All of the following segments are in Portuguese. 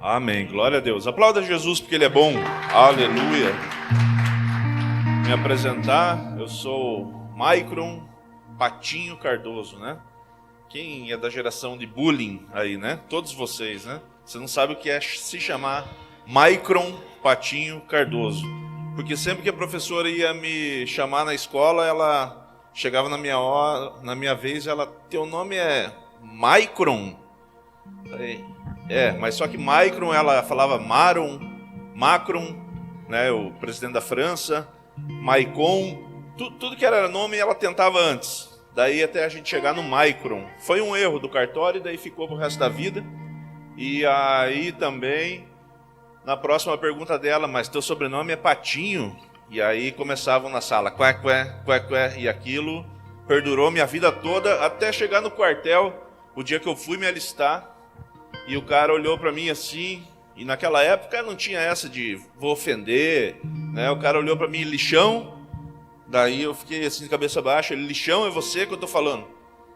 Amém. Glória a Deus. Aplauda Jesus porque Ele é bom. Aleluia. Me apresentar, eu sou Maicron Patinho Cardoso, né? Quem é da geração de bullying aí, né? Todos vocês, né? Você não sabe o que é se chamar Maicron Patinho Cardoso. Porque sempre que a professora ia me chamar na escola, ela chegava na minha vez, ela, teu nome é Maicron? Mas só que Maicron, ela falava Maron, Macron, né, o presidente da França, Maicon, tudo que era nome ela tentava antes. Daí até a gente chegar no Maicron. Foi um erro do cartório, daí ficou pro resto da vida. E aí também, na próxima pergunta dela, mas teu sobrenome é Patinho? E aí começavam na sala, qué, e aquilo perdurou minha vida toda, até chegar no quartel, o dia que eu fui me alistar. E o cara olhou pra mim assim, e naquela época não tinha essa de vou ofender, né? O cara olhou pra mim, lixão. Daí eu fiquei assim de cabeça baixa, ele, lixão, é você que eu tô falando?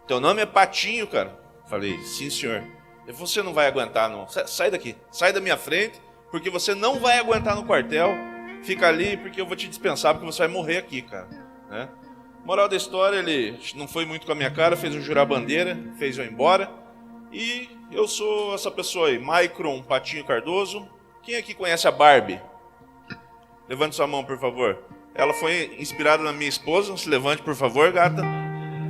Teu nome é Patinho, cara. Falei, sim senhor. Você não vai aguentar não, sai daqui, sai da minha frente, porque você não vai aguentar no quartel. Fica ali porque eu vou te dispensar, porque você vai morrer aqui, cara, né? Moral da história, ele não foi muito com a minha cara, fez eu jurar bandeira, fez eu ir embora. E eu sou essa pessoa aí, Maicron Patinho Cardoso. Quem aqui conhece a Barbie? Levante sua mão, por favor. Ela foi inspirada na minha esposa. Se levante, por favor, gata.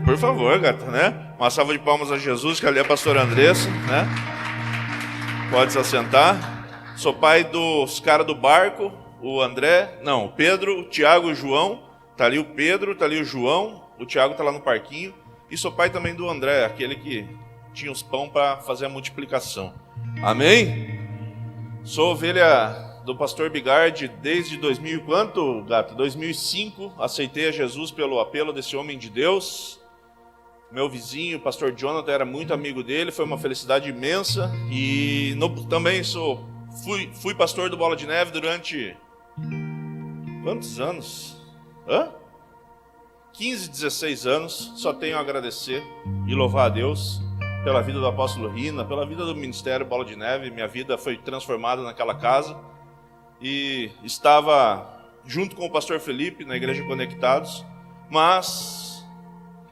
Por favor, gata, né? Uma salva de palmas a Jesus, que ali é a pastora Andressa, né? Pode se assentar. Sou pai dos caras do barco, o André, não, o Pedro, o Tiago e o João. Tá ali o Pedro, tá ali o João, o Tiago tá lá no parquinho. E sou pai também do André, aquele que tinha os pão para fazer a multiplicação. Amém? Sou ovelha do pastor Bigard desde 2000 e quanto, gato? 2005, aceitei a Jesus pelo apelo desse homem de Deus. Meu vizinho, o pastor Jonathan, era muito amigo dele, foi uma felicidade imensa. E também fui pastor do Bola de Neve durante quantos anos? 15, 16 anos. Só tenho a agradecer e louvar a Deus pela vida do apóstolo Rina, pela vida do ministério Bola de Neve. Minha vida foi transformada naquela casa. E estava junto com o pastor Felipe na igreja Conectados. Mas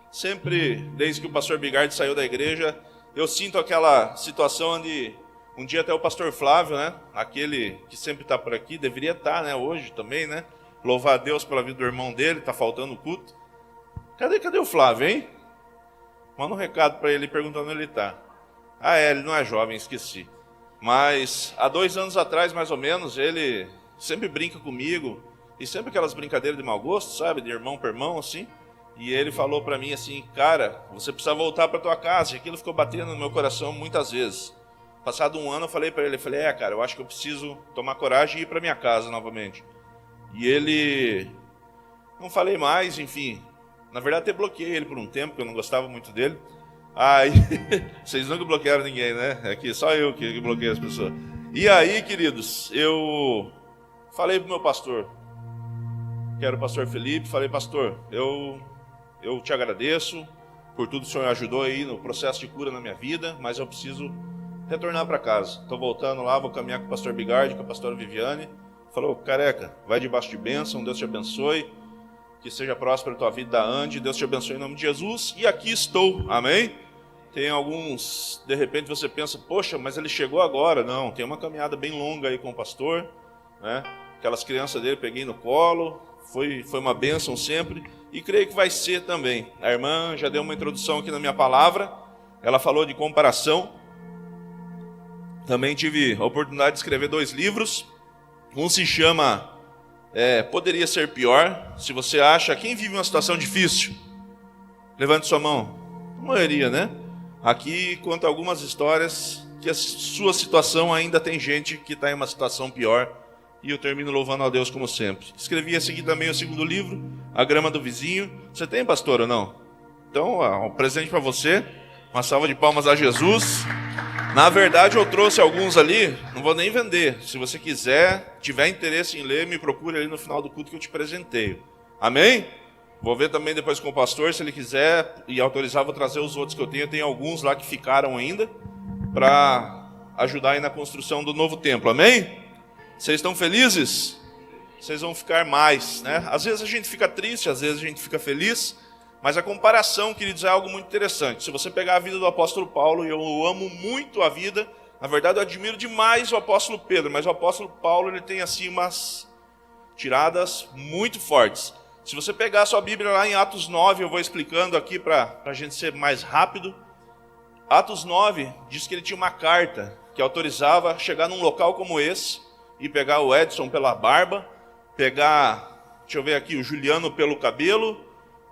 sempre, desde que o pastor Bigard saiu da igreja, eu sinto aquela situação onde um dia até o pastor Flávio, né, aquele que sempre está por aqui, deveria estar, né, hoje também, né? Louvar a Deus pela vida do irmão dele, está faltando o culto. Cadê o Flávio, hein? Manda um recado para ele perguntando onde ele está. Ele não é jovem, esqueci. Mas há 2 anos atrás, mais ou menos, ele sempre brinca comigo. E sempre aquelas brincadeiras de mau gosto, sabe? De irmão para irmão, assim. E ele falou para mim assim, cara, você precisa voltar para tua casa. E aquilo ficou batendo no meu coração muitas vezes. Passado 1 ano, eu falei para ele, cara, eu acho que eu preciso tomar coragem e ir para minha casa novamente. E ele... Não falei mais, enfim... Na verdade, até bloqueei ele por um tempo, porque eu não gostava muito dele. Aí, vocês nunca bloquearam ninguém, né? É que só eu que bloqueei as pessoas. E aí, queridos, eu falei pro meu pastor, que era o pastor Felipe, falei, pastor, eu te agradeço por tudo que o senhor ajudou aí no processo de cura na minha vida, mas eu preciso retornar para casa. Estou voltando lá, vou caminhar com o pastor Bigard, com a pastora Viviane. Falou, careca, vai debaixo de bênção, Deus te abençoe. Que seja próspera a tua vida da Andy, Deus te abençoe em nome de Jesus. E aqui estou, amém? Tem alguns, de repente você pensa, poxa, mas ele chegou agora. Não, tem uma caminhada bem longa aí com o pastor, né? Aquelas crianças dele peguei no colo, foi uma bênção sempre. E creio que vai ser também. A irmã já deu uma introdução aqui na minha palavra, ela falou de comparação. Também tive a oportunidade de escrever 2 livros. Um se chama... poderia ser pior. Se você acha, quem vive uma situação difícil? Levante sua mão. A maioria, né? Aqui conta algumas histórias que a sua situação ainda tem gente que está em uma situação pior. E eu termino louvando a Deus como sempre. Escrevi a seguir também o 2º livro, A Grama do Vizinho. Você tem, pastor, ou não? Então, um presente para você. Uma salva de palmas a Jesus. Na verdade, eu trouxe alguns ali, não vou nem vender. Se você quiser, tiver interesse em ler, me procure ali no final do culto que eu te presenteio. Amém? Vou ver também depois com o pastor, se ele quiser e autorizar, vou trazer os outros que eu tenho. Eu tenho alguns lá que ficaram ainda, para ajudar aí na construção do novo templo, amém? Vocês estão felizes? Vocês vão ficar mais, né? Às vezes a gente fica triste, às vezes a gente fica feliz, mas a comparação, queridos, é algo muito interessante. Se você pegar a vida do apóstolo Paulo, e eu amo muito a vida, na verdade eu admiro demais o apóstolo Pedro, mas o apóstolo Paulo, ele tem assim umas tiradas muito fortes. Se você pegar a sua Bíblia lá em Atos 9, eu vou explicando aqui para a gente ser mais rápido. Atos 9 diz que ele tinha uma carta que autorizava chegar num local como esse e pegar o Edson pela barba, pegar, deixa eu ver aqui, o Juliano pelo cabelo,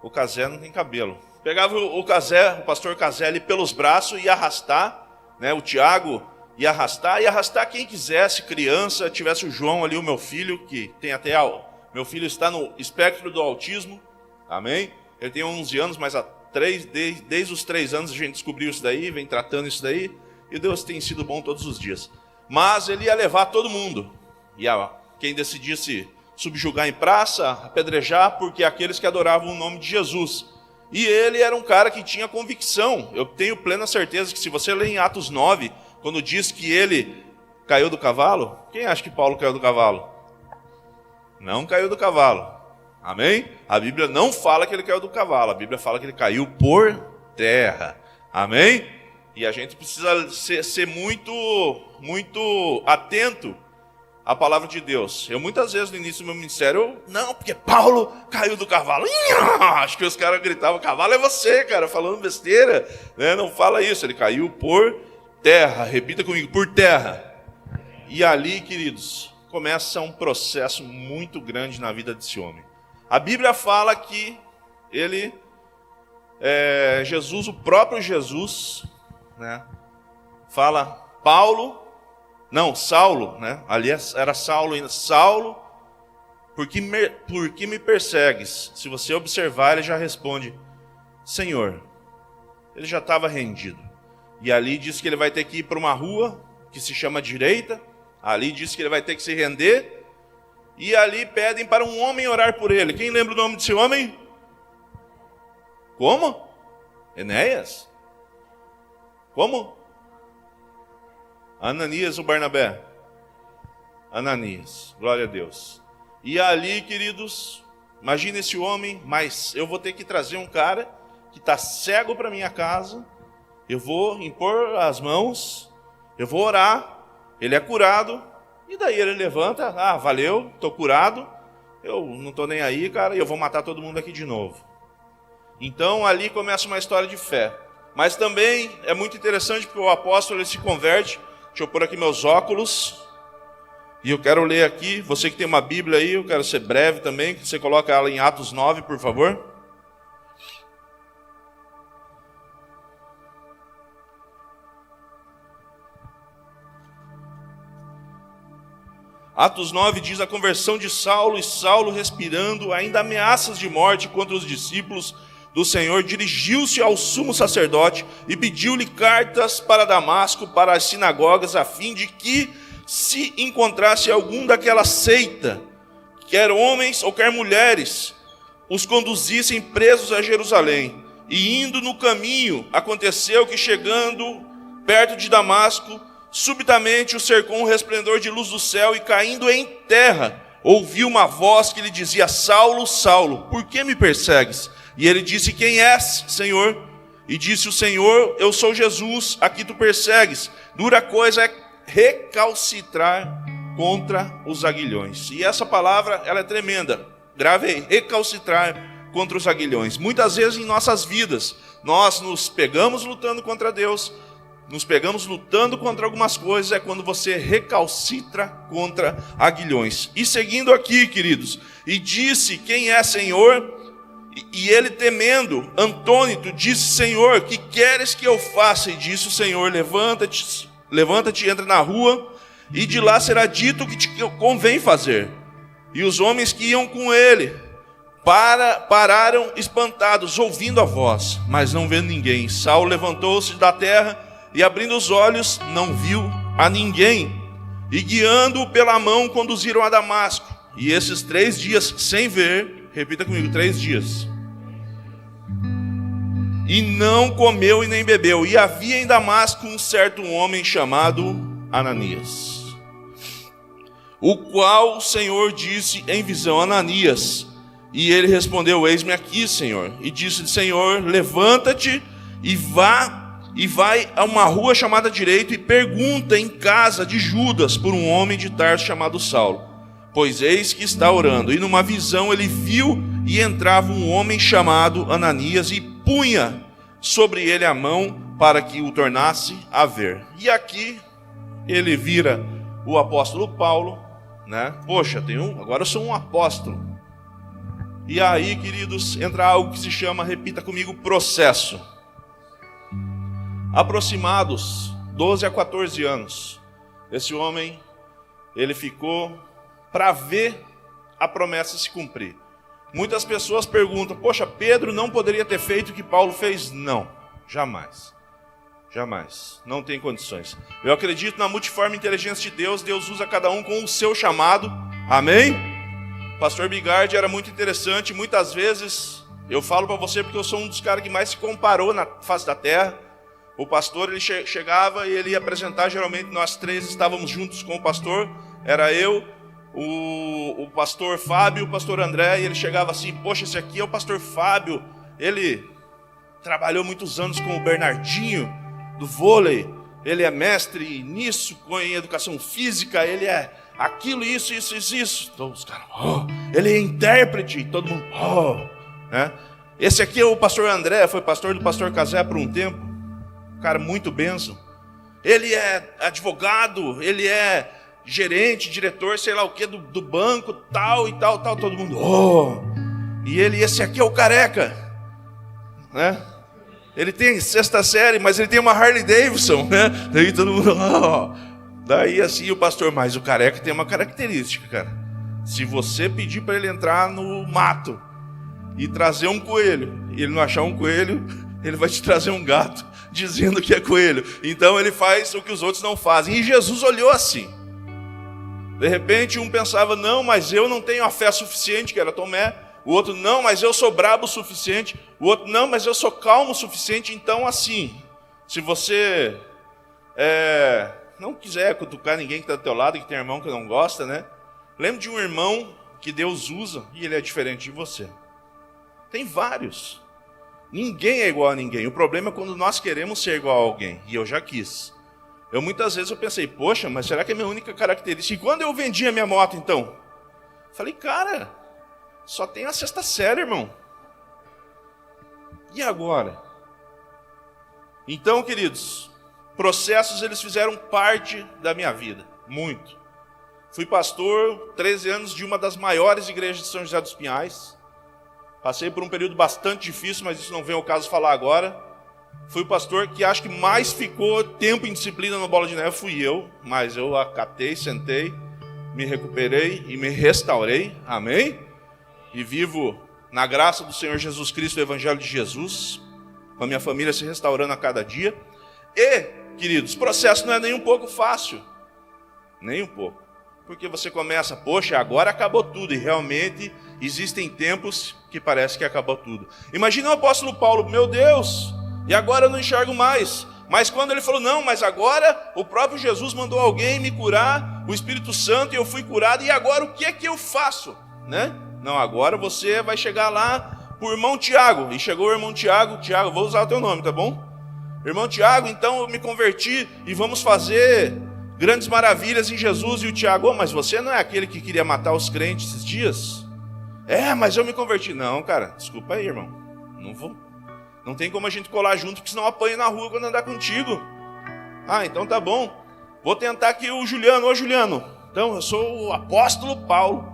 o Cazé não tem cabelo. Pegava o Cazé, o pastor Cazé ali pelos braços e arrastar, né, o Tiago ia arrastar quem quisesse, criança, tivesse o João ali, o meu filho, que tem até, meu filho está no espectro do autismo, amém? Ele tem 11 anos, mas desde os 3 anos a gente descobriu isso daí, vem tratando isso daí, e Deus tem sido bom todos os dias. Mas ele ia levar todo mundo, e quem decidisse subjugar em praça, apedrejar, porque aqueles que adoravam o nome de Jesus. E ele era um cara que tinha convicção. Eu tenho plena certeza que se você ler em Atos 9, quando diz que ele caiu do cavalo, quem acha que Paulo caiu do cavalo? Não caiu do cavalo. Amém? A Bíblia não fala que ele caiu do cavalo, a Bíblia fala que ele caiu por terra. Amém? E a gente precisa ser muito, muito atento à palavra de Deus. Eu muitas vezes no início do meu ministério, não, porque Paulo caiu do cavalo. Acho que os caras gritavam, cavalo é você, cara, falando besteira. Né? Não fala isso, ele caiu por terra. Repita comigo, por terra. E ali, queridos, começa um processo muito grande na vida desse homem. A Bíblia fala que ele, Jesus, o próprio Jesus, né, fala, Saulo, né? Ali era Saulo ainda. Saulo, por que me persegues? Se você observar, ele já responde, Senhor. Ele já estava rendido. E ali diz que ele vai ter que ir para uma rua que se chama direita. Ali diz que ele vai ter que se render. E ali pedem para um homem orar por ele. Quem lembra o nome desse homem? Como? Enéas? Como? Ananias ou Barnabé? Ananias, glória a Deus. E ali, queridos, imagina esse homem, mas eu vou ter que trazer um cara que está cego para minha casa, eu vou impor as mãos, eu vou orar, ele é curado, e daí ele levanta, valeu, estou curado, eu não estou nem aí, cara, e eu vou matar todo mundo aqui de novo. Então ali começa uma história de fé. Mas também é muito interessante porque o apóstolo ele se converte. Deixa eu pôr aqui meus óculos. E eu quero ler aqui. Você que tem uma Bíblia aí, eu quero ser breve também. Você coloca ela em Atos 9, por favor. Atos 9 diz a conversão de Saulo, e Saulo, respirando ainda ameaças de morte contra os discípulos do Senhor, dirigiu-se ao sumo sacerdote e pediu-lhe cartas para Damasco, para as sinagogas, a fim de que, se encontrasse algum daquela seita, quer homens ou quer mulheres, os conduzissem presos a Jerusalém. E indo no caminho, aconteceu que, chegando perto de Damasco, subitamente o cercou um resplendor de luz do céu, e caindo em terra, ouviu uma voz que lhe dizia, Saulo, Saulo, por que me persegues? E ele disse, quem és, Senhor? E disse o Senhor, eu sou Jesus, a que tu persegues. Dura coisa é recalcitrar contra os aguilhões. E essa palavra, ela é tremenda. Grave aí, recalcitrar contra os aguilhões. Muitas vezes em nossas vidas, nós nos pegamos lutando contra Deus, nos pegamos lutando contra algumas coisas, é quando você recalcitra contra aguilhões. E seguindo aqui, queridos, e disse, quem é, Senhor? E ele, temendo, antônito, disse, Senhor, que queres que eu faça? E disse o Senhor, levanta-te, entra na rua, e de lá será dito o que te convém fazer. E os homens que iam com ele pararam espantados, ouvindo a voz, mas não vendo ninguém. Saulo levantou-se da terra, e abrindo os olhos, não viu a ninguém. E guiando-o pela mão, conduziram a Damasco. E esses 3 dias sem ver, repita comigo, 3 dias. E não comeu e nem bebeu. E havia em Damasco um certo homem chamado Ananias. O qual o Senhor disse em visão: Ananias. E ele respondeu: eis-me aqui, Senhor. E disse-lhe: Senhor, levanta-te e vai a uma rua chamada Direito e pergunta em casa de Judas por um homem de Tarso chamado Saulo, pois eis que está orando. E numa visão ele viu e entrava um homem chamado Ananias e punha sobre ele a mão para que o tornasse a ver. E aqui ele vira o apóstolo Paulo, né? Poxa, agora eu sou um apóstolo. E aí, queridos, entra algo que se chama, repita comigo, processo. Aproximados 12 a 14 anos, esse homem, ele ficou para ver a promessa se cumprir. Muitas pessoas perguntam: poxa, Pedro não poderia ter feito o que Paulo fez? Não, jamais. Jamais, não tem condições. Eu acredito na multiforme inteligência de Deus. Deus usa cada um com o seu chamado, amém? Pastor Bigard era muito interessante. Muitas vezes, eu falo para você porque eu sou um dos caras que mais se comparou na face da terra. O pastor, ele chegava e ele ia apresentar, geralmente nós três estávamos juntos com o pastor. Era eu, o pastor Fábio e o pastor André. E ele chegava assim: poxa, esse aqui é o pastor Fábio. Ele trabalhou muitos anos com o Bernardinho do vôlei. Ele é mestre nisso, em educação física. Ele é aquilo, isso. Todos os caras, ele é intérprete. Todo mundo, né? Esse aqui é o pastor André, foi pastor do pastor Casé por um tempo. Cara, muito bênção. Ele é advogado, ele é gerente, diretor, sei lá o que, do banco, tal. Todo mundo, E esse aqui é o careca, né? Ele tem 6ª série, mas ele tem uma Harley Davidson, né? Daí todo mundo, Daí assim o pastor: mas o careca tem uma característica, cara. Se você pedir para ele entrar no mato e trazer um coelho, e ele não achar um coelho, ele vai te trazer um gato, dizendo que é coelho. Então ele faz o que os outros não fazem. E Jesus olhou assim. De repente um pensava: não, mas eu não tenho a fé suficiente, que era Tomé. O outro: não, mas eu sou brabo o suficiente. O outro: não, mas eu sou calmo o suficiente. Então assim, se você não quiser cutucar ninguém que está do teu lado, que tem irmão que não gosta, né? Lembre de um irmão que Deus usa e ele é diferente de você. Tem vários. Ninguém é igual a ninguém. O problema é quando nós queremos ser igual a alguém. E eu já quis. Muitas vezes eu pensei: poxa, mas será que é a minha única característica? E quando eu vendi a minha moto, então? Falei: cara, só tem a 6ª série, irmão. E agora? Então, queridos, processos, eles fizeram parte da minha vida. Muito. Fui pastor 13 anos de uma das maiores igrejas de São José dos Pinhais. Passei por um período bastante difícil, mas isso não vem ao caso falar agora. Fui o pastor que acho que mais ficou tempo em disciplina no Bola de Neve, fui eu. Mas eu acatei, sentei, me recuperei e me restaurei. Amém? E vivo na graça do Senhor Jesus Cristo, o Evangelho de Jesus, com a minha família se restaurando a cada dia. E, queridos, o processo não é nem um pouco fácil. Nem um pouco. Porque você começa: poxa, agora acabou tudo. E realmente existem tempos que parece que acabou tudo. Imagina o apóstolo Paulo: meu Deus, e agora eu não enxergo mais. Mas quando ele falou: não, mas agora o próprio Jesus mandou alguém me curar, o Espírito Santo, e eu fui curado. E agora o que é que eu faço? Né? Não, agora você vai chegar lá para o irmão Tiago. E chegou o irmão Tiago: Tiago, vou usar o teu nome, tá bom? Irmão Tiago, então eu me converti e vamos fazer grandes maravilhas em Jesus. E o Tiago: mas você não é aquele que queria matar os crentes esses dias? Mas eu me converti. Não, cara, desculpa aí, irmão. Não vou. Não tem como a gente colar junto, porque senão eu apanho na rua quando andar contigo. Então tá bom. Vou tentar aqui o Juliano. Ô Juliano, então eu sou o apóstolo Paulo,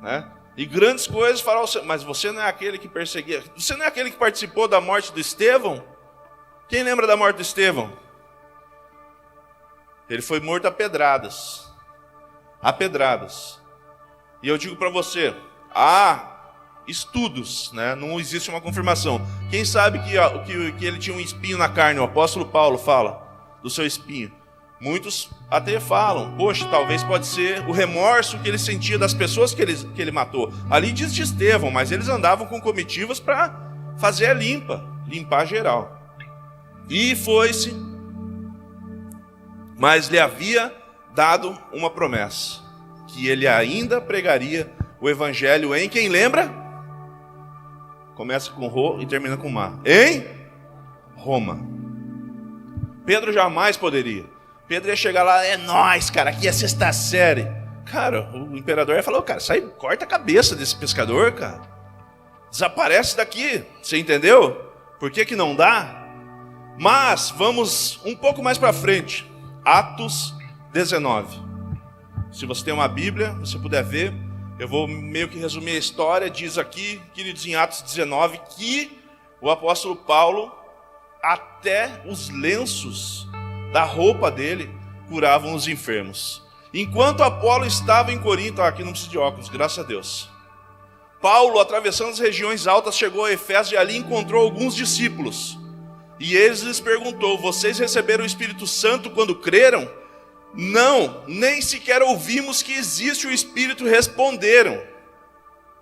né? E grandes coisas fará o Senhor. Mas você não é aquele que perseguia. Você não é aquele que participou da morte do Estevão? Quem lembra da morte do Estevão? Ele foi morto a pedradas. A pedradas. E eu digo para você: estudos, né? Não existe uma confirmação. Quem sabe que ele tinha um espinho na carne? O apóstolo Paulo fala do seu espinho. Muitos até falam: poxa, talvez pode ser o remorso que ele sentia das pessoas que ele matou. Ali diz de Estevão, mas eles andavam com comitivas para fazer a limpar geral. E foi-se. mas lhe havia dado uma promessa, que ele ainda pregaria o evangelho em, quem lembra? Começa com Rô e termina com Má. Em Roma. Pedro jamais poderia. Pedro ia chegar lá, é nóis, cara, aqui é a 6ª série. Cara, o imperador ia falar, cara, sai, corta a cabeça desse pescador, cara. Desaparece daqui, você entendeu? Por que não dá? Mas vamos um pouco mais para frente. Atos 19. Se você tem uma Bíblia, você puder ver, eu vou meio que resumir a história. Diz aqui, queridos, em Atos 19, que o apóstolo Paulo, até os lenços da roupa dele, curavam os enfermos. Enquanto Apolo estava em Corinto, aqui não precisa de óculos, graças a Deus. Paulo, atravessando as regiões altas, chegou a Efésio e ali encontrou alguns discípulos. E eles lhes perguntou, vocês receberam o Espírito Santo quando creram? Não, nem sequer ouvimos que existe o Espírito, responderam.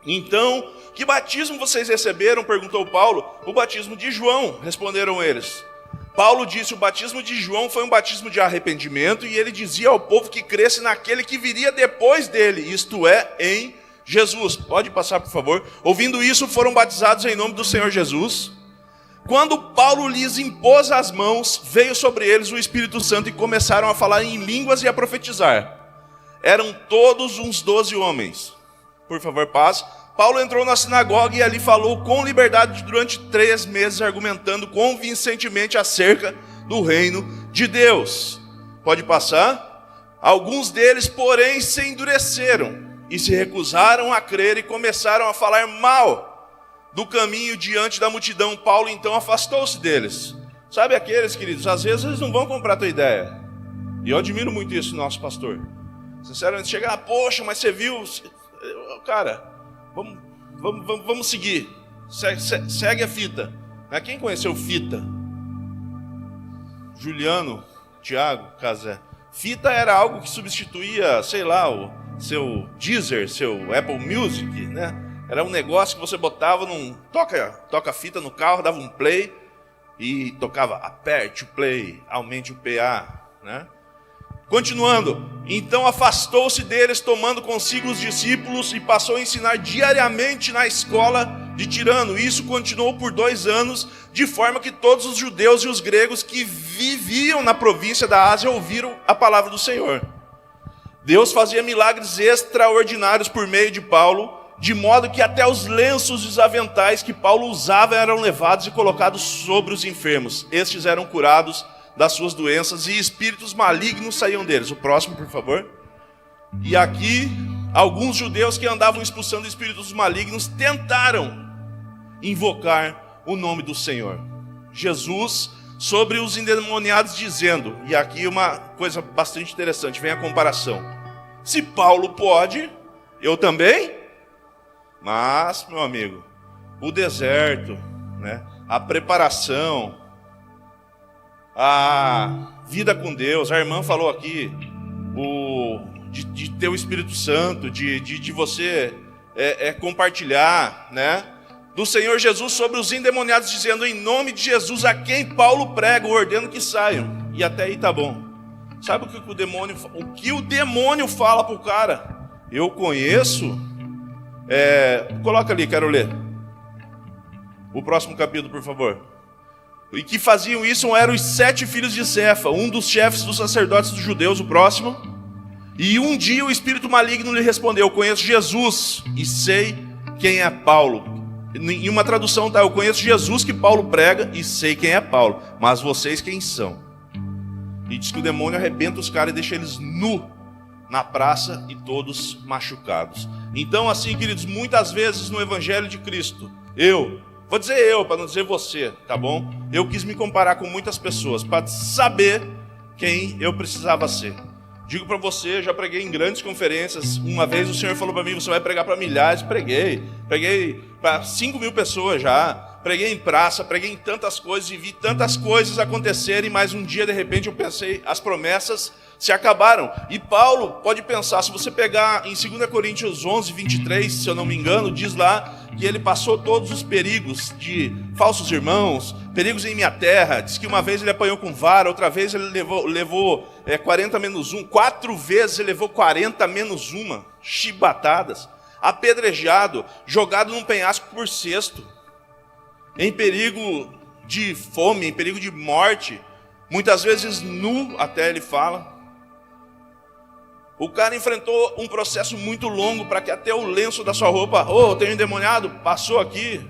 Então, que batismo vocês receberam? Perguntou Paulo. O batismo de João, responderam eles. Paulo disse, o batismo de João foi um batismo de arrependimento, e ele dizia ao povo que cresce naquele que viria depois dele, isto é, em Jesus. Pode passar, por favor. Ouvindo isso, foram batizados em nome do Senhor Jesus. Quando Paulo lhes impôs as mãos, veio sobre eles o Espírito Santo e começaram a falar em línguas e a profetizar. Eram todos uns 12 homens. Por favor, paz. Paulo entrou na sinagoga e ali falou com liberdade durante 3 meses, argumentando convincentemente acerca do reino de Deus. Pode passar? Alguns deles, porém, se endureceram e se recusaram a crer e começaram a falar mal do caminho diante da multidão. Paulo então afastou-se deles. Sabe aqueles, queridos, às vezes eles não vão comprar a tua ideia. E eu admiro muito isso, nosso pastor. Sinceramente, chegar, poxa, mas você viu? Cara, vamos seguir. Segue a fita. Quem conheceu fita? Juliano, Tiago, Casé. Fita era algo que substituía, sei lá, o seu Deezer, seu Apple Music, né? Era um negócio que você botava num toca fita no carro, dava um play e tocava aperte o play, aumente o PA, né? Continuando, então afastou-se deles, tomando consigo os discípulos e passou a ensinar diariamente na escola de Tirano. Isso continuou por 2 anos, de forma que todos os judeus e os gregos que viviam na província da Ásia ouviram a palavra do Senhor. Deus fazia milagres extraordinários por meio de Paulo, de modo que até os lenços e os aventais que Paulo usava eram levados e colocados sobre os enfermos. Estes eram curados das suas doenças e espíritos malignos saíam deles. O próximo, por favor. E aqui, alguns judeus que andavam expulsando espíritos malignos tentaram invocar o nome do Senhor Jesus sobre os endemoniados, dizendo, e aqui uma coisa bastante interessante, vem a comparação. Se Paulo pode, eu também? Mas, meu amigo, o deserto, né, a preparação, a vida com Deus, a irmã falou aqui, de ter o Espírito Santo, de você compartilhar, né, do Senhor Jesus sobre os endemoniados, dizendo, em nome de Jesus, a quem Paulo prega, eu ordeno que saiam. E até aí tá bom. Sabe o que o demônio fala pro cara? Eu conheço... coloca ali, quero ler. O próximo capítulo, por favor. E que faziam isso eram os 7 filhos de Cefa, um dos chefes dos sacerdotes dos judeus, o próximo. E um dia o espírito maligno lhe respondeu, eu conheço Jesus e sei quem é Paulo. Em uma tradução tá, eu conheço Jesus que Paulo prega e sei quem é Paulo, mas vocês quem são? E diz que o demônio arrebenta os caras e deixa eles nu na praça e todos machucados. Então assim, queridos, muitas vezes no Evangelho de Cristo, vou dizer eu, para não dizer você, tá bom? Eu quis me comparar com muitas pessoas, para saber quem eu precisava ser. Digo para você, já preguei em grandes conferências. Uma vez o Senhor falou para mim, você vai pregar para milhares. Preguei para 5.000 pessoas já. Preguei em praça, preguei em tantas coisas e vi tantas coisas acontecerem. Mas um dia, de repente, eu pensei, as promessas se acabaram. E Paulo pode pensar, se você pegar em 2 Coríntios 11, 23, se eu não me engano, diz lá que ele passou todos os perigos de falsos irmãos, perigos em minha terra. Diz que uma vez ele apanhou com vara, outra vez ele levou 40 menos 1, 4 vezes ele levou 40 menos 1, chibatadas, apedrejado, jogado num penhasco por cesto, em perigo de fome, em perigo de morte, muitas vezes nu, até ele fala. O cara enfrentou um processo muito longo para que até o lenço da sua roupa, tem um endemoniado, passou aqui.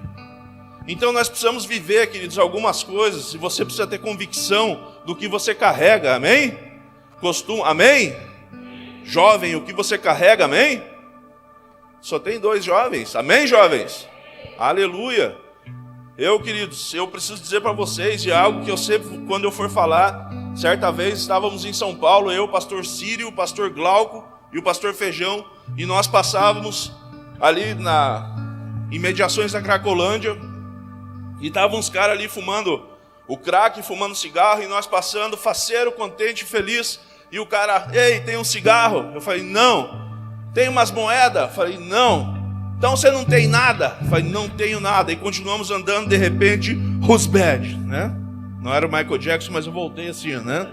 Então nós precisamos viver, queridos, algumas coisas, e você precisa ter convicção do que você carrega, amém? Amém? Jovem, o que você carrega, amém? Só tem 2 jovens, amém, jovens? Aleluia! Queridos, eu preciso dizer para vocês de algo que eu sempre, quando eu for falar, certa vez estávamos em São Paulo, eu, o pastor Sírio, o pastor Glauco e o pastor Feijão, e nós passávamos ali em mediações da Cracolândia, e estavam uns caras ali fumando o crack, fumando cigarro, e nós passando, faceiro, contente, feliz, e o cara, ei, tem um cigarro? Eu falei, não. Tem umas moedas? Eu falei, não. Então você não tem nada? Eu falei, não tenho nada. E continuamos andando, de repente, who's bad, né? Não era o Michael Jackson, mas eu voltei assim, né?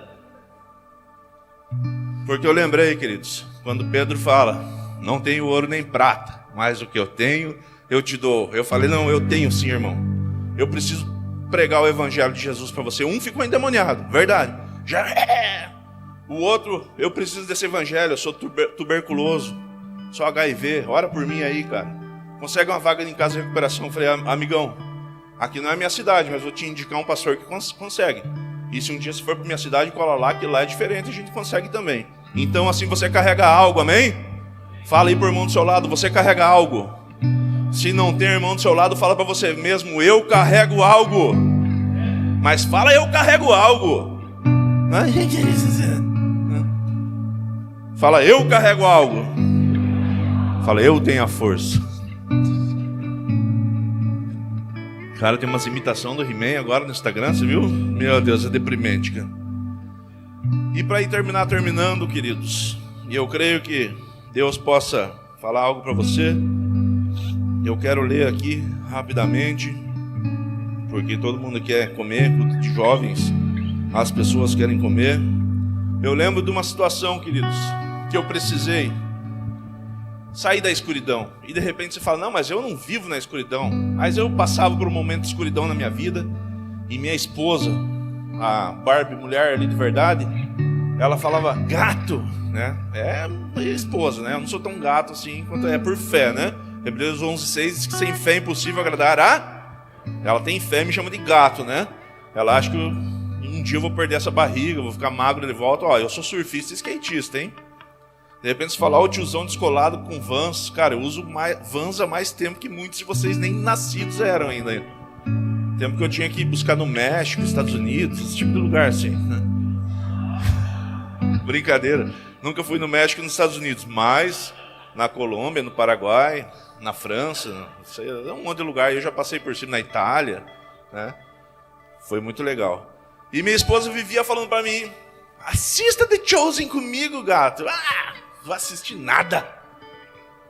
Porque eu lembrei, queridos, quando Pedro fala, não tenho ouro nem prata, mas o que eu tenho, eu te dou. Eu falei, não, eu tenho sim, irmão. Eu preciso pregar o evangelho de Jesus para você. Um ficou endemoniado, verdade. O outro, eu preciso desse evangelho, eu sou tuberculoso, sou HIV, ora por mim aí, cara. Consegue uma vaga em casa de recuperação? Eu falei, amigão, aqui não é minha cidade, mas vou te indicar um pastor que consegue. E se um dia você for para minha cidade, cola lá, que lá é diferente, a gente consegue também. Então assim você carrega algo, amém? Fala aí pro irmão do seu lado, você carrega algo. Se não tem irmão do seu lado, fala para você mesmo, eu carrego algo. Mas fala, eu carrego algo. Fala, eu carrego algo. Fala, eu tenho a força. Cara, tem umas imitações do He-Man agora no Instagram, você viu? Meu Deus, é deprimente, cara. E para ir terminando, queridos, e eu creio que Deus possa falar algo para você. Eu quero ler aqui rapidamente, porque todo mundo quer comer, de jovens, as pessoas querem comer. Eu lembro de uma situação, queridos, que eu precisei sair da escuridão. E de repente você fala, não, mas eu não vivo na escuridão. Mas eu passava por um momento de escuridão na minha vida. E minha esposa, a Barbie, mulher ali de verdade, ela falava, gato, né? É minha esposa, né? Eu não sou tão gato assim quanto é por fé, né? Hebreus 11:6 diz que sem fé é impossível agradar Ela tem fé e me chama de gato, né? Ela acha que um dia eu vou perder essa barriga, eu vou ficar magro de volta. Ó, eu sou surfista e skatista, hein? De repente você fala, o tiozão descolado com Vans. Cara, eu uso Vans há mais tempo que muitos de vocês nem nascidos eram ainda. Tempo que eu tinha que buscar no México, Estados Unidos, esse tipo de lugar assim, né? Brincadeira. Nunca fui no México e nos Estados Unidos, mas na Colômbia, no Paraguai, na França, não sei, um monte de lugar. Eu já passei por cima na Itália, né? Foi muito legal. E minha esposa vivia falando para mim, assista The Chosen comigo, gato. Não vou assistir nada.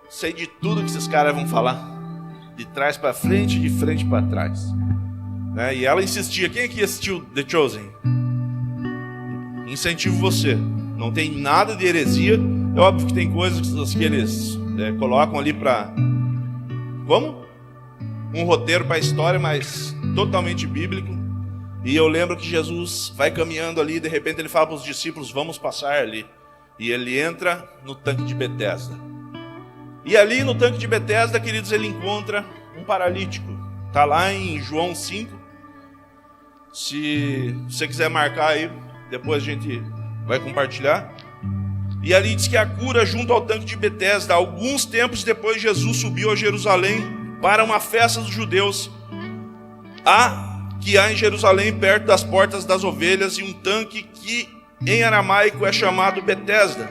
Sei de tudo que esses caras vão falar. De trás para frente, de frente para trás. Né? E ela insistia. Quem aqui assistiu The Chosen? Incentivo você. Não tem nada de heresia. É óbvio que tem coisas que eles colocam ali para... Como? Um roteiro para a história, mas totalmente bíblico. E eu lembro que Jesus vai caminhando ali. De repente ele fala para os discípulos, vamos passar ali. E ele entra no tanque de Betesda. E ali no tanque de Betesda, queridos, ele encontra um paralítico. Está lá em João 5. Se você quiser marcar aí, depois a gente vai compartilhar. E ali diz que a cura junto ao tanque de Betesda. Alguns tempos depois, Jesus subiu a Jerusalém para uma festa dos judeus. Que há em Jerusalém, perto das portas das ovelhas, e um tanque que em aramaico é chamado Betesda,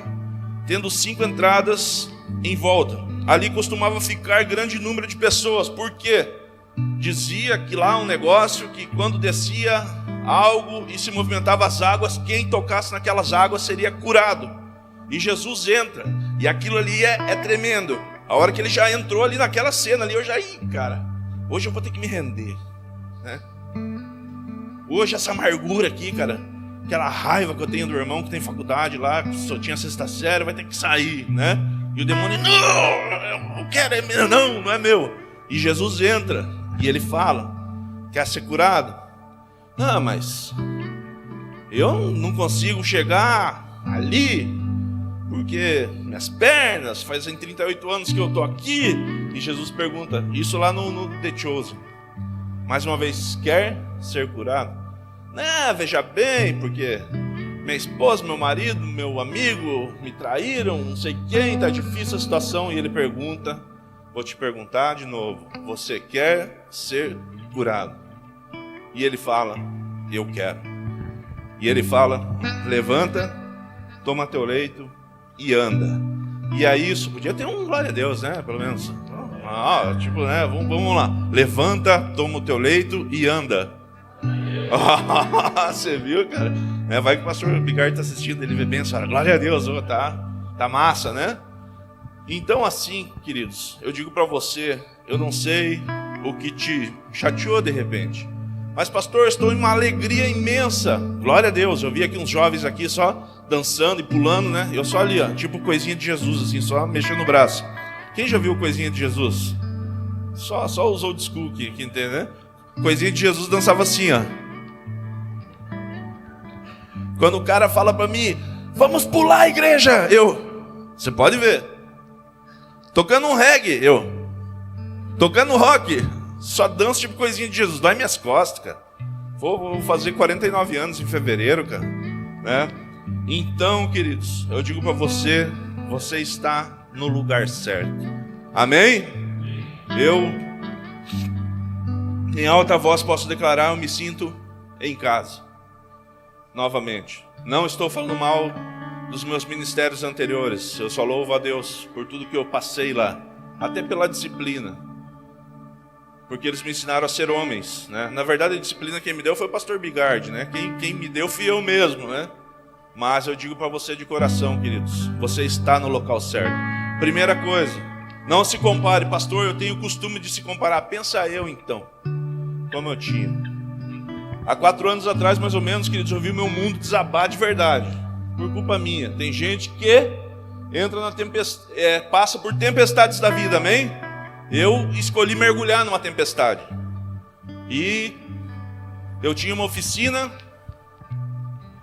tendo 5 entradas em volta. Ali costumava ficar grande número de pessoas, porque dizia que lá um negócio que quando descia algo e se movimentava as águas, quem tocasse naquelas águas seria curado. E Jesus entra, e aquilo ali é tremendo. A hora que ele já entrou ali naquela cena ali, eu já, cara, hoje eu vou ter que me render, né? Hoje essa amargura aqui, cara, aquela raiva que eu tenho do irmão que tem faculdade lá, que só tinha sexta série, vai ter que sair, né? E o demônio, não, eu quero, é meu, não é meu. E Jesus entra e ele fala, quer ser curado? Não, mas eu não consigo chegar ali, porque minhas pernas, fazem 38 anos que eu estou aqui. E Jesus pergunta, isso lá no The Chosen, mais uma vez, quer ser curado? Não, veja bem, porque minha esposa, meu marido, meu amigo me traíram, não sei quem, está difícil a situação. E ele pergunta, vou te perguntar de novo, você quer ser curado? E ele fala, eu quero. E ele fala, levanta, toma teu leito e anda. E aí isso, podia ter um glória a Deus, né? Pelo menos. Tipo, né? Vamos lá. Levanta, toma o teu leito e anda. Você viu, cara? Vai que o pastor Bigard está assistindo, ele vê bem essa hora. Glória a Deus, tá massa, né? Então assim, queridos, eu digo para você, eu não sei o que te chateou de repente, mas pastor, eu estou em uma alegria imensa. Glória a Deus, eu vi aqui uns jovens aqui só dançando e pulando, né? Eu só ali, ó, tipo coisinha de Jesus, assim, só mexendo o braço. Quem já viu coisinha de Jesus? Só os old school que entende, né? Coisinha de Jesus dançava assim, ó. Quando o cara fala para mim, vamos pular, igreja, você pode ver, tocando um reggae, tocando rock, só danço tipo coisinha de Jesus, dói minhas costas, cara. Vou fazer 49 anos em fevereiro, cara, né? Então, queridos, eu digo para você, você está no lugar certo. Amém? Eu, em alta voz, posso declarar, eu me sinto em casa. Novamente, não estou falando mal dos meus ministérios anteriores. Eu só louvo a Deus por tudo que eu passei lá, até pela disciplina, porque eles me ensinaram a ser homens, né? Na verdade, a disciplina quem me deu foi o pastor Bigard, né? Quem me deu fui eu mesmo, né? Mas eu digo para você de coração, queridos, você está no local certo. Primeira coisa, não se compare, pastor, eu tenho o costume de se comparar. Pensa eu então, como eu tinha. Há 4 anos atrás, mais ou menos, queridos, eu vi o meu mundo desabar de verdade, por culpa minha. Tem gente que entra na passa por tempestades da vida, amém? Eu escolhi mergulhar numa tempestade. E eu tinha uma oficina,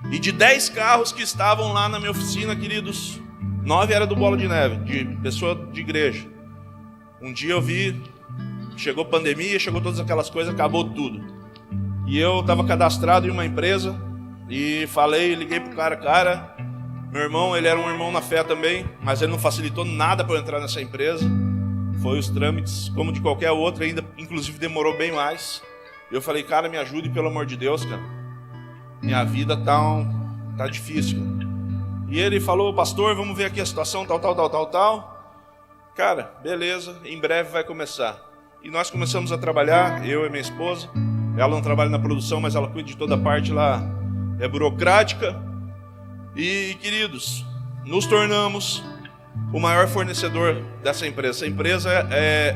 e de 10 carros que estavam lá na minha oficina, queridos, 9 era do Bola de Neve, de pessoa de igreja. Um dia eu vi, chegou pandemia, chegou todas aquelas coisas, acabou tudo. E eu estava cadastrado em uma empresa e liguei pro cara, meu irmão, ele era um irmão na fé também, mas ele não facilitou nada para eu entrar nessa empresa. Foi os trâmites, como de qualquer outra, ainda inclusive demorou bem mais. Eu falei, cara, me ajude pelo amor de Deus, cara. Minha vida tá difícil, cara. E ele falou, pastor, vamos ver aqui a situação, tal. Cara, beleza, em breve vai começar. E nós começamos a trabalhar, eu e minha esposa. Ela não trabalha na produção, mas ela cuida de toda a parte lá burocrática. E, queridos, nos tornamos o maior fornecedor dessa empresa. Essa empresa é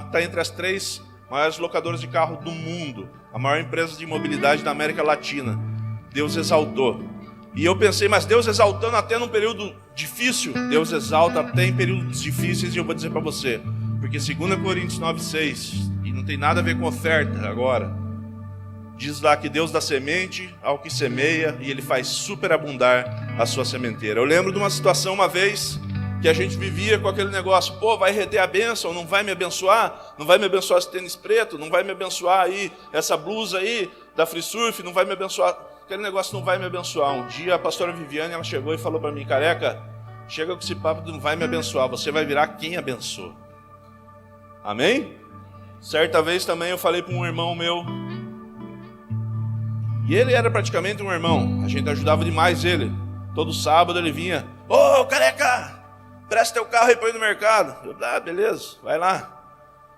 está entre as 3 maiores locadoras de carro do mundo. A maior empresa de mobilidade da América Latina. Deus exaltou. E eu pensei, mas Deus exaltando até num período difícil, Deus exalta até em períodos difíceis, e eu vou dizer para você, porque 2 Coríntios 9,6, e não tem nada a ver com oferta agora, diz lá que Deus dá semente ao que semeia, e Ele faz superabundar a sua sementeira. Eu lembro de uma situação uma vez, que a gente vivia com aquele negócio, pô, vai reter a bênção, não vai me abençoar? Não vai me abençoar esse tênis preto? Não vai me abençoar aí essa blusa aí da Free Surf? Não vai me abençoar? Aquele negócio não vai me abençoar. Um dia a pastora Viviane, ela chegou e falou para mim, careca, chega com esse papo, não vai me abençoar, você vai virar quem abençoa. Amém? Certa vez também eu falei para um irmão meu, e ele era praticamente um irmão, a gente ajudava demais ele. Todo sábado ele vinha, ô careca, presta teu carro e põe no mercado. Eu, beleza, vai lá.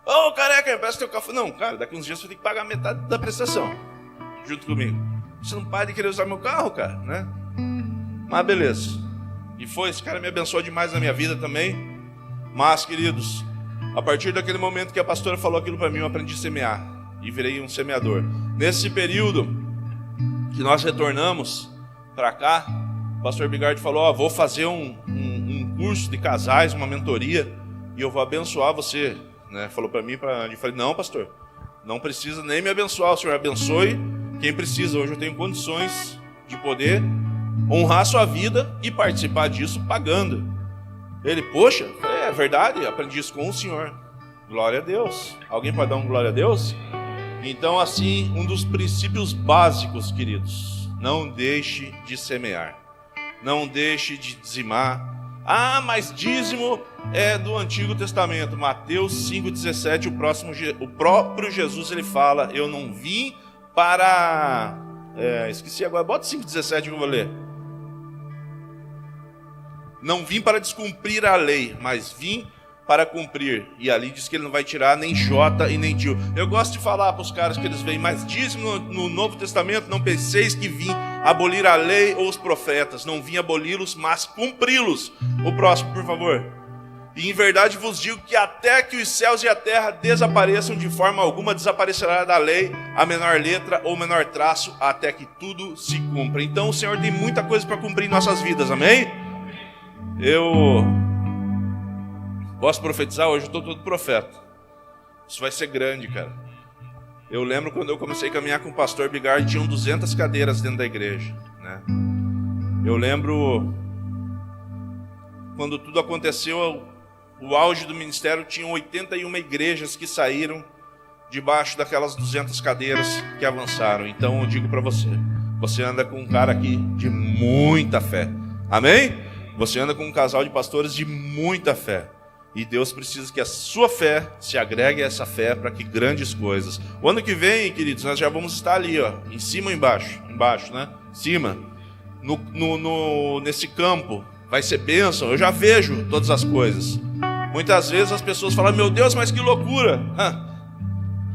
Ô careca, presta teu carro. Não, cara, daqui uns dias você tem que pagar metade da prestação, junto comigo. Você não para de querer usar meu carro, cara, né? Mas beleza. E foi, esse cara me abençoou demais na minha vida também. Mas, queridos, a partir daquele momento que a pastora falou aquilo para mim, eu aprendi a semear e virei um semeador. Nesse período que nós retornamos para cá, o pastor Bigard falou: vou fazer um curso de casais, uma mentoria, e eu vou abençoar você, né? Falou para mim, eu falei: não, pastor, não precisa nem me abençoar, o senhor abençoe quem precisa. Hoje eu tenho condições de poder honrar a sua vida e participar disso pagando. Ele: poxa, é verdade, aprendi isso com o senhor. Glória a Deus. Alguém pode dar um glória a Deus? Então, assim, um dos princípios básicos, queridos: não deixe de semear, não deixe de dizimar. Mas dízimo é do Antigo Testamento. Mateus 5,17, o próprio Jesus, ele fala: eu não vim para... esqueci agora, bota 5,17 que eu vou ler. Não vim para descumprir a lei, mas vim para cumprir. E ali diz que ele não vai tirar nem jota e nem tio. Eu gosto de falar para os caras que eles veem: mas dízimo no Novo Testamento, não penseis que vim abolir a lei ou os profetas. Não vim aboli-los, mas cumpri-los. O próximo, por favor. E em verdade vos digo que até que os céus e a terra desapareçam, de forma alguma desaparecerá da lei a menor letra ou menor traço, até que tudo se cumpra. Então o Senhor tem muita coisa para cumprir em nossas vidas, amém? Eu posso profetizar hoje, eu estou todo profeta. Isso vai ser grande, cara. Eu lembro quando eu comecei a caminhar com o pastor Bigard, tinham 200 cadeiras dentro da igreja, né? Eu lembro quando tudo aconteceu, o auge do ministério, tinham 81 igrejas que saíram debaixo daquelas 200 cadeiras que avançaram. Então eu digo para você, você anda com um cara aqui de muita fé, amém? Você anda com um casal de pastores de muita fé. E Deus precisa que a sua fé se agregue a essa fé para que grandes coisas. O ano que vem, queridos, nós já vamos estar ali, em cima ou embaixo? Embaixo, né? Em cima. Nesse campo. Vai ser bênção. Eu já vejo todas as coisas. Muitas vezes as pessoas falam: meu Deus, mas que loucura.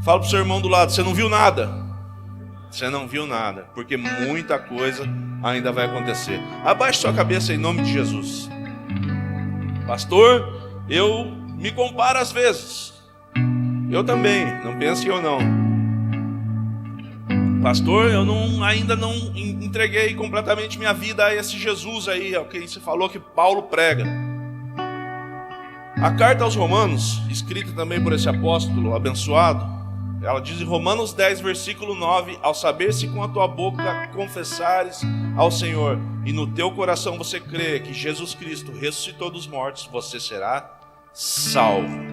Fala para o seu irmão do lado: você não viu nada. Você não viu nada, porque muita coisa ainda vai acontecer. Abaixe sua cabeça em nome de Jesus. Pastor, eu me comparo às vezes. Eu também, não pense que eu não. Pastor, eu ainda não entreguei completamente minha vida a esse Jesus aí, ao que você falou que Paulo prega. A carta aos Romanos, escrita também por esse apóstolo abençoado, ela diz em Romanos 10, versículo 9: ao saber se com a tua boca confessares ao Senhor e no teu coração você crê que Jesus Cristo ressuscitou dos mortos, você será salvo.